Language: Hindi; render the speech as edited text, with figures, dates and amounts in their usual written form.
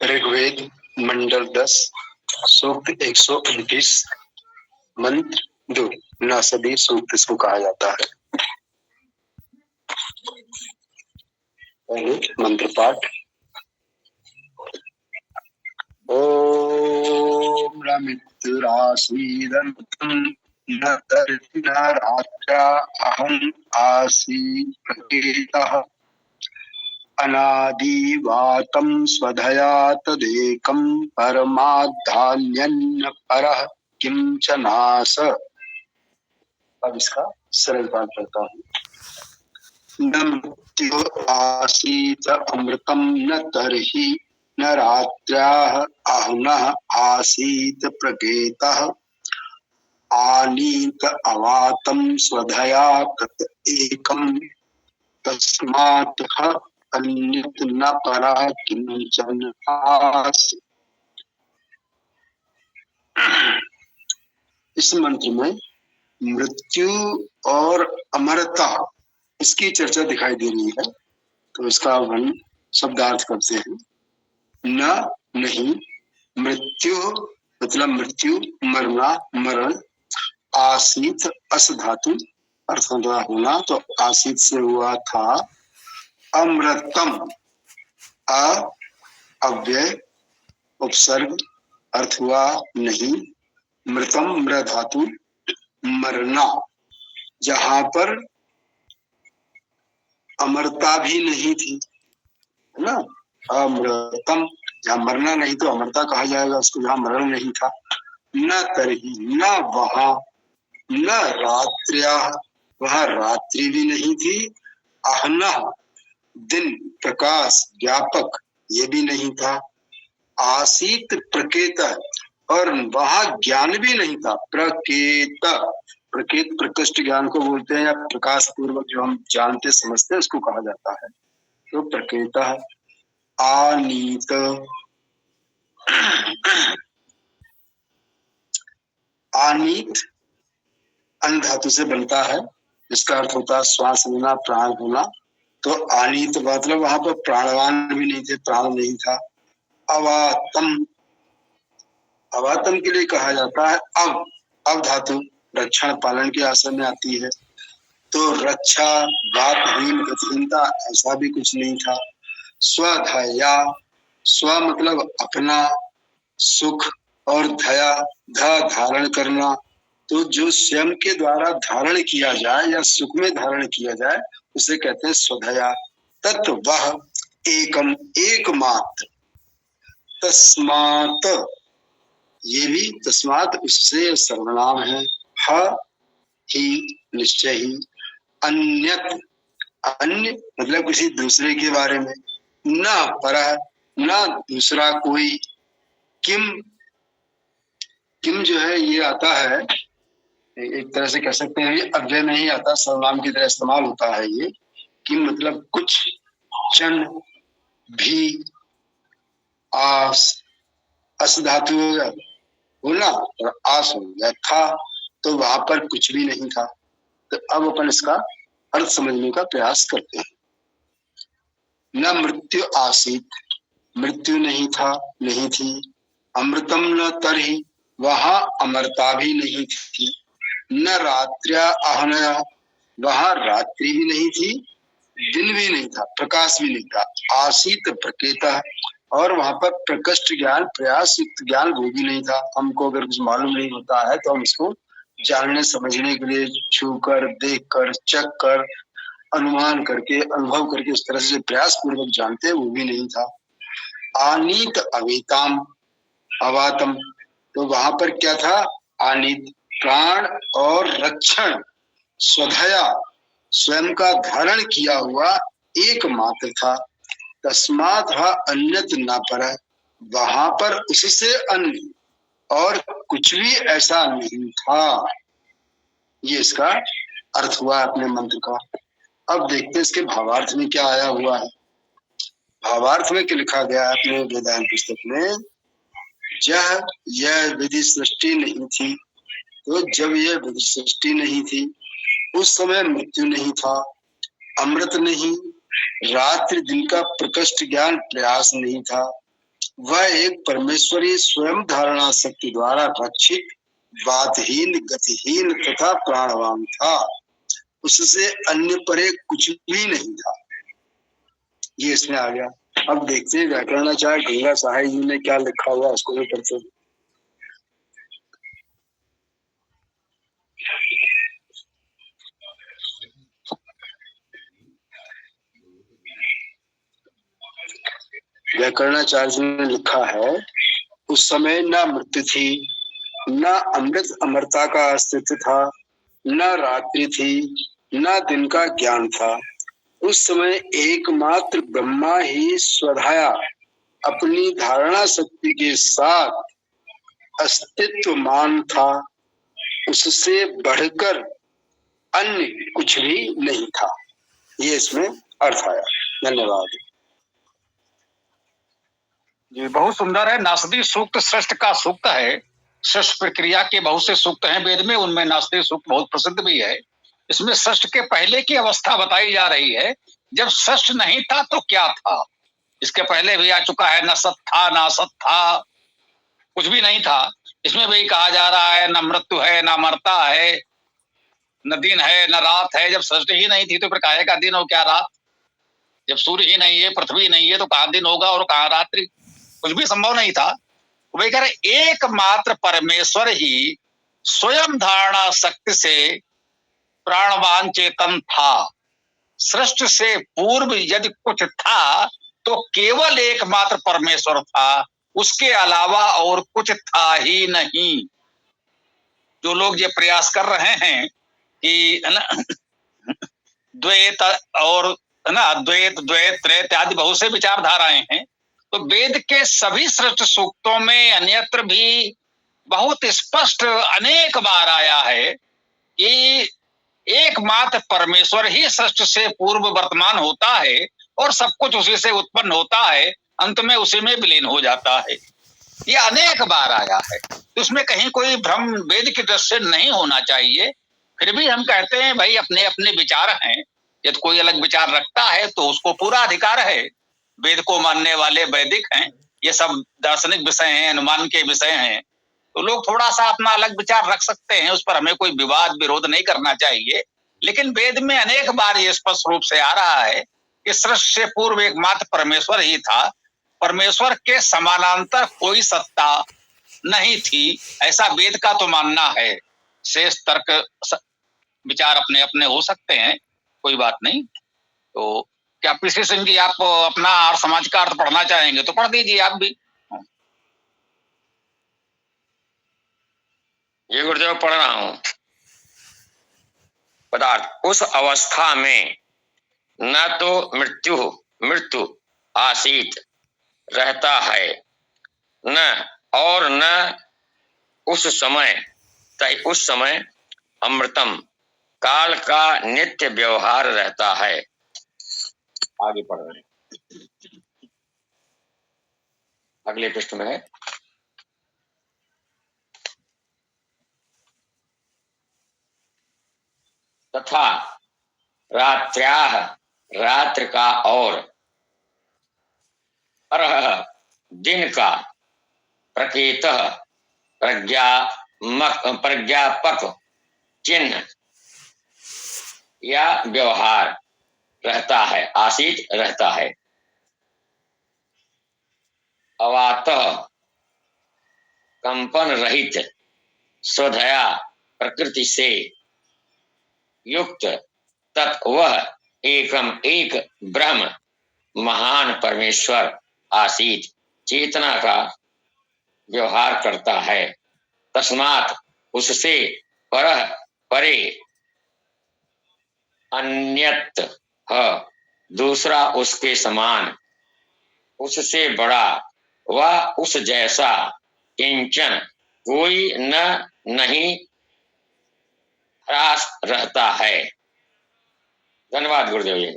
ऋग्वेद मंडल 10 सूक्त 129 मंत्र 2 नासदी सूक्त इसको कहा जाता है। पहले मंत्र पाठ। ओम रमितुरासीदन्तं न तर्हि न रात्रा अहं आसी प्रकेतः अनादिवातं स्वधया तदेकं परमाद्धान्यन्न परः किंचनास। अब इसका सरल पाठ करता हूँ। न मृत्यु आसीत अमृतं न तर्हि न रात्र्याः अहुनः आसीत प्रकेतः आनीत अवातं स्वधया तत एकं तस्मात् अन्यत् न परः किंचन आसीत्। इस मंत्र में मृत्यु और अमरता इसकी चर्चा दिखाई दे रही है, तो इसका वर्णन शब्दार्थ करते हैं। न नहीं, मृत्यु मतलब मृत्यु, मरना, मरण। आसीत अस धातु अर्थ होना, तो आसीत से हुआ था अमृतम, अव्यय उपसर्ग अर्थ हुआ नहीं। मृतम मृ धातु मरना, जहां पर अमरता भी नहीं थी, है ना। अमृतम, जहाँ मरना नहीं तो अमरता कहा जाएगा उसको, जहाँ मरण नहीं था। न तरही, न वहां, न रात्र्या, वहां रात्रि भी नहीं थी। आहना, दिन, प्रकाश, व्यापक, ये भी नहीं था। आसीत प्रकेत, और वहां ज्ञान भी नहीं था। प्रकेत, प्रकेत प्रकृष्ट ज्ञान को बोलते हैं, या प्रकाश पूर्वक जो हम जानते समझते हैं उसको कहा जाता है। तो प्रकेत। आनीत, आनीत अन धातु से बनता है, इसका अर्थ होता है श्वास लेना, प्राण होना। तो आनीत मतलब वहां पर प्राणवान भी नहीं थे, प्राण नहीं था। अवातम, अवातम के लिए कहा जाता है अब धातु रक्षण पालन के आशय में आती है। तो रक्षा, वातहीन, गतिहीनता ऐसा भी कुछ नहीं था। स्वधया, स्व मतलब अपना सुख, और धया ध धारण करना। तो जो स्वयं के द्वारा धारण किया जाए या सुख में धारण किया जाए उसे कहते हैं स्वधया। तत् वह एकम, एकमात्र। तस्मात्, ये भी तस्मात् उससे सर्वनाम है। ह ही, निश्चय ही। अन्यत, अन्य मतलब किसी दूसरे के बारे में। न परः, न दूसरा कोई। किम, किम जो है ये आता है, एक तरह से कह सकते हैं ये अव्यय में ही आता, सर्वनाम की तरह इस्तेमाल होता है ये। किम मतलब कुछ, चन, भी, आस, अस धातु हो गया बोला और आस हो गया था, तो वहां पर कुछ भी नहीं था। तो अब अपन इसका अर्थ समझने का प्रयास करते हैं। न मृत्यु आसीत, मृत्यु नहीं था, नहीं थी। अमृतम न तरहि, वहां अमरता भी नहीं थी। न रात्र्या अहनया, वहां रात्रि भी नहीं थी, दिन भी नहीं था, प्रकाश भी नहीं था। आसीत प्रकेता, और वहां पर प्रकृष्ट ज्ञान, प्रयास युक्त ज्ञान वो भी नहीं था। हमको अगर कुछ मालूम नहीं होता है तो हम इसको जानने समझने के लिए छू कर, देख कर, चख कर, अनुमान करके, अनुभव करके उस तरह से प्रयास पूर्वक जानते, वो भी नहीं था। आनीत अवेताम, अवातम, तो वहां पर क्या था? आनीत, प्राण और रक्षण, स्वधया, स्वयं का धारण किया हुआ एकमात्र था। तस्मात् अन्यत न परः, वहां पर उससे अन्य और कुछ भी ऐसा नहीं था। ये इसका अर्थ हुआ अपने मंत्र का। अब देखते हैं इसके भावार्थ में क्या आया हुआ है। भावार्थ में क्या लिखा गया है अपने वेदांत पुस्तक में? यह विधि सृष्टि नहीं थी, तो जब यह विधि सृष्टि नहीं थी उस समय मृत्यु नहीं था, अमृत नहीं, रात्रि दिन का प्रकृष्ट ज्ञान प्रयास नहीं था, वह एक परमेश्वरी स्वयं धारणा शक्ति द्वारा रक्षित, बातहीन, गतिहीन तथा प्राणवान था। उससे अन्य परे कुछ भी नहीं था। ये इसमें आ गया। अब देखते हैं व्याकरणाचार्य गंगा सहाय जी ने क्या लिखा हुआ, उसको भी पढ़ते। व्याकरणाचार्य जी ने लिखा है, उस समय न मृत्यु थी, न अमृत अमरता का अस्तित्व था, न रात्रि थी, न दिन का ज्ञान था। उस समय एकमात्र ब्रह्मा ही स्वधाया अपनी धारणा शक्ति के साथ अस्तित्वमान था। उससे बढ़कर अन्य कुछ भी नहीं था। ये इसमें अर्थ आया। धन्यवाद जी। बहुत सुंदर है। नासदी सूक्त श्रेष्ठ का सूक्त है। श्रेष्ठ प्रक्रिया के बहुत से सूक्त हैं वेद में, उनमें नासदी सूक्त बहुत प्रसिद्ध भी है। इसमें श्रेष्ठ के पहले की अवस्था बताई जा रही है। जब श्रेष्ठ नहीं था तो क्या था। इसके पहले भी आ चुका है, न सत था न असत था, कुछ भी नहीं था। इसमें भी कहा जा रहा है न मृत्यु है न मरता है, न दिन है न रात है। जब सृष्टि ही नहीं थी तो फिर काहे का दिन हो क्या रात। जब सूर्य ही नहीं है, पृथ्वी नहीं है, तो कहाँ दिन होगा और कहाँ रात्रि। कुछ भी संभव नहीं था। वही कह रहे एकमात्र परमेश्वर ही स्वयं धारणा शक्ति से प्राणवान चेतन था। सृष्टि से पूर्व यदि कुछ था तो केवल एकमात्र परमेश्वर था, उसके अलावा और कुछ था ही नहीं। जो लोग ये प्रयास कर रहे हैं कि द्वैत और अद्वैत, द्वैत, त्रैत आदि बहुत से विचारधाराएं हैं, तो वेद के सभी श्रेष्ठ सूक्तों में अन्यत्र भी बहुत स्पष्ट अनेक बार आया है कि एकमात्र परमेश्वर ही सृष्टि से पूर्व वर्तमान होता है और सब कुछ उसी से उत्पन्न होता है, अंत में उसी में विलीन हो जाता है। ये अनेक बार आया है, तो उसमें कहीं कोई भ्रम वेद की दृष्टि से नहीं होना चाहिए। फिर भी हम कहते हैं भाई अपने अपने विचार हैं, यदि कोई अलग विचार रखता है तो उसको पूरा अधिकार है। वेद को मानने वाले वैदिक हैं, ये सब दार्शनिक विषय हैं, अनुमान के विषय हैं, तो लोग थोड़ा सा अपना अलग विचार रख सकते हैं, उस पर हमें कोई विवाद विरोध नहीं करना चाहिए। लेकिन वेद में अनेक बार ये स्पष्ट रूप से आ रहा है कि सृष्टि से पूर्व एकमात्र परमेश्वर ही था, परमेश्वर के समानांतर कोई सत्ता नहीं थी, ऐसा वेद का तो मानना है। शेष तर्क विचार अपने अपने हो सकते हैं, कोई बात नहीं। तो क्या पीसी सिंह जी आप अपना आर्य समाज का अर्थ पढ़ना चाहेंगे तो पढ़ दीजिए आप भी। ये गुरुदेव पढ़ रहा हूं। पदार्थ उस अवस्था में न तो मृत्यु आसीत रहता है, न और न उस समय अमृतम काल का नित्य व्यवहार रहता है। आगे पढ़ रहे हैं, अगले पृष्ठ में है। तथा रात्र्याः रात्र का और अरह दिन का प्रकृतः प्रज्ञापक चिन्ह या व्यवहार रहता है, आसीत रहता है। अवातः कंपन रहित स्वधया प्रकृति से युक्त तत् वह एकम एक ब्रह्म महान परमेश्वर आसीत चेतना का व्यवहार करता है। तस्मात् उससे परे अन्यत दूसरा उसके समान, उससे बड़ा व उस जैसा किंचन कोई नहीं ह्रास रहता है। धन्यवाद गुरुदेव जी।